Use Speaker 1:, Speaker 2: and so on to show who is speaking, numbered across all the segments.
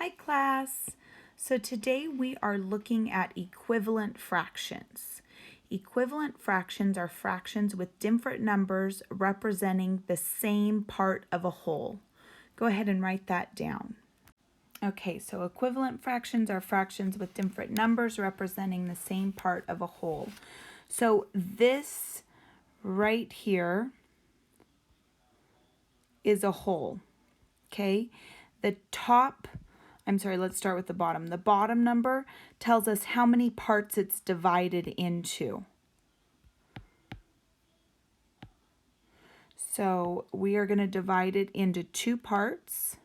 Speaker 1: Hi class. So today we are looking at equivalent fractions. Equivalent fractions are fractions with different numbers representing the same part of a whole. Go ahead and write that down. Okay, so equivalent fractions are fractions with different numbers representing the same part of a whole. So this right here is a whole, okay? Let's start with the bottom. The bottom number tells us how many parts it's divided into. So we are going to divide it into two parts.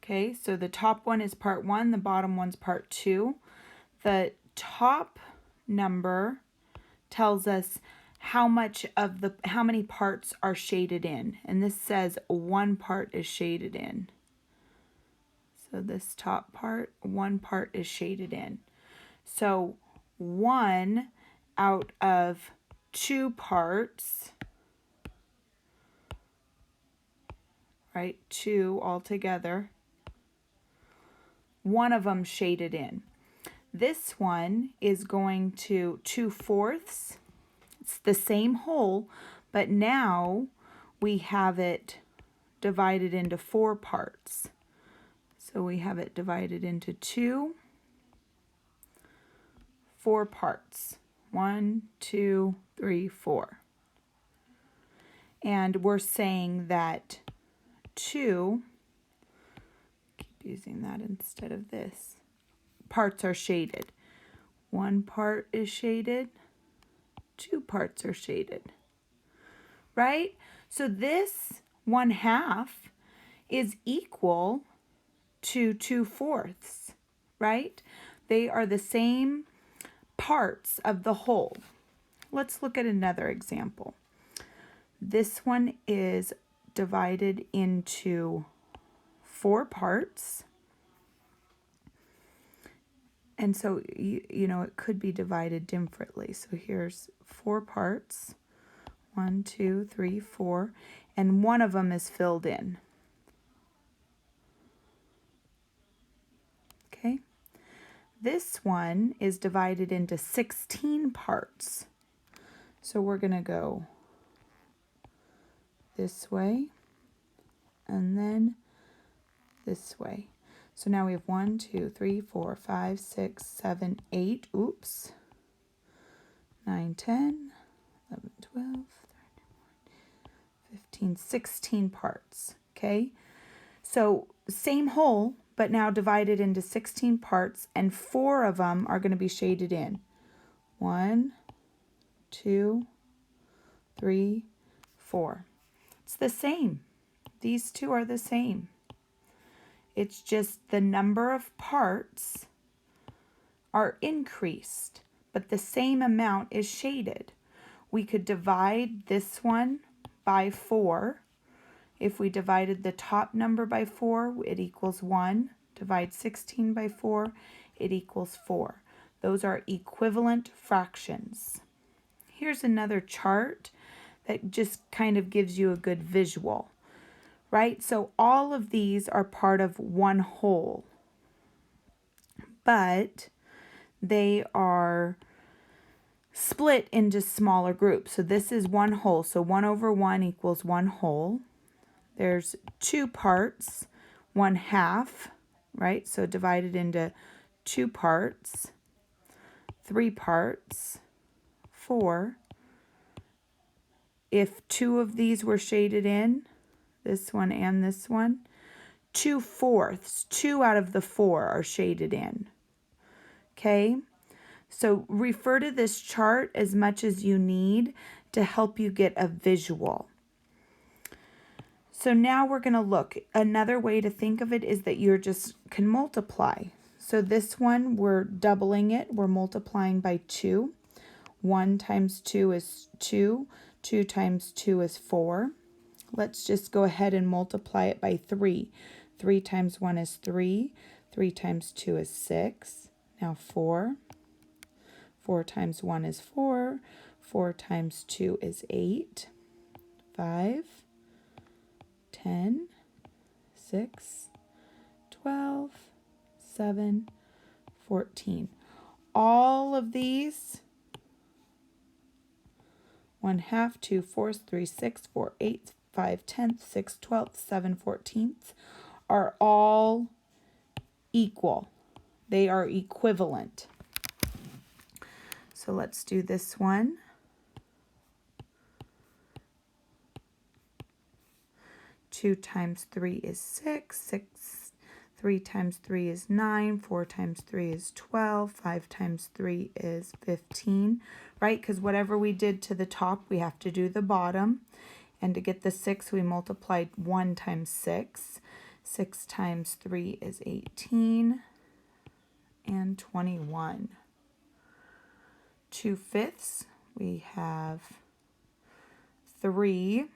Speaker 1: Okay, so the top one is part 1, the bottom one's part 2. The top number tells us how many parts are shaded in. And this says one part is shaded in. So this top part, one part is shaded in. So 1 out of 2 parts, right, 2 altogether, one of them shaded in. This one is going to 2/4. It's the same whole, but now we have it divided into 4 parts. So we have it divided into 4 parts. 1, 2, 3, 4. And we're saying that 2, keep using that instead of this, parts are shaded. 1 part is shaded, 2 parts are shaded, right? So this 1/2 is equal to 2/4, right? They are the same parts of the whole. Let's look at another example. This one is divided into 4 parts. And so, you know, it could be divided differently. So here's 4 parts. 1, 2, 3, 4. And one of them is filled in. Okay. This one is divided into 16 parts. So we're going to go this way and then this way. So now we have 1, 2, 3, 4, 5, 6, 7, 8. Oops. 9, 10, 11, 12, 13, 15, 16 parts. Okay. So same whole, but now divided into 16 parts, and 4 of them are going to be shaded in. 1, 2, 3, 4. It's the same. These two are the same. It's just the number of parts are increased, but the same amount is shaded. We could divide this one by 4. If we divided the top number by 4, it equals 1. Divide 16 by 4, it equals 4. Those are equivalent fractions. Here's another chart that just kind of gives you a good visual, right? So all of these are part of one whole, but they are split into smaller groups. So this is one whole. So 1/1 equals one whole. There's 2 parts, 1/2, right? So divided into 2 parts, 3 parts, 4. If 2 of these were shaded in, this one and this one, 2/4, 2 out of the 4 are shaded in. Okay? So refer to this chart as much as you need to help you get a visual. So now we're going to look. Another way to think of it is that you just can multiply. So this one, we're doubling it. We're multiplying by 2. 1 times 2 is 2. 2 times 2 is 4. Let's just go ahead and multiply it by 3. 3 times 1 is 3. 3 times 2 is 6. Now 4. 4 times 1 is 4. 4 times 2 is 8. 5. 10, 6, 12, 7, 14. All of these, 1/2, 2/4, 3/6, 4/8, 5/10, 6/12, 7/14 are all equal. They are equivalent. So let's do this one. 2 times 3 is 6. 3 times 3 is 9. 4 times 3 is 12. 5 times 3 is 15, right? Because whatever we did to the top, we have to do the bottom. And to get the 6, we multiplied 1 times 6. 6 times 3 is 18 and 21. 2/5, we have 3.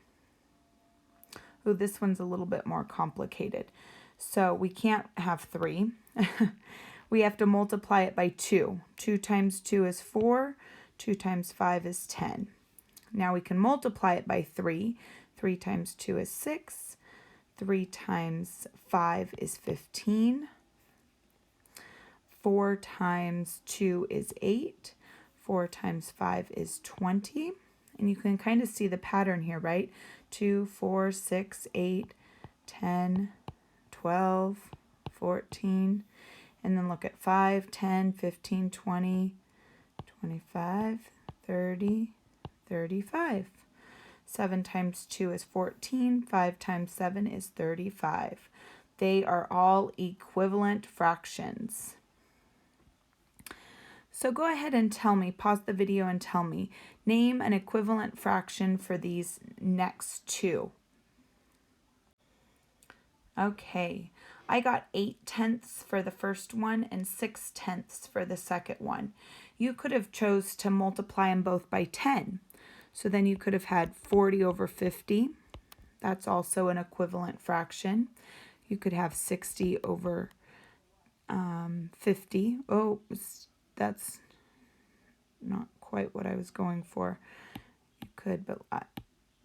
Speaker 1: Oh, this one's a little bit more complicated. So we can't have 3. We have to multiply it by 2. 2 times 2 is 4. 2 times 5 is 10. Now we can multiply it by 3. 3 times 2 is 6. 3 times 5 is 15. 4 times 2 is 8. 4 times 5 is 20. And you can kind of see the pattern here, right? 2, 4, 6, 8, 10, 12, 14. And then look at 5, 10, 15, 20, 25, 30, 35. 7 times 2 is 14. 5 times 7 is 35. They are all equivalent fractions. So go ahead and tell me, pause the video and tell me, name an equivalent fraction for these next two. Okay, I got 8/10 for the first one and 6/10 for the second one. You could have chose to multiply them both by 10. So then you could have had 40 over 50. That's also an equivalent fraction. You could have 60 over 50. Oh, that's not quite what I was going for. You could, but I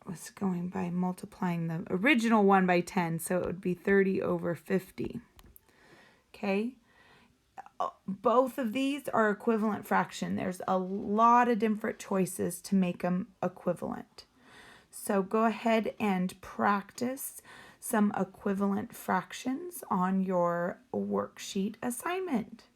Speaker 1: was going by multiplying the original one by 10, so it would be 30 over 50. Okay? Both of these are equivalent fraction. There's a lot of different choices to make them equivalent. So go ahead and practice some equivalent fractions on your worksheet assignment.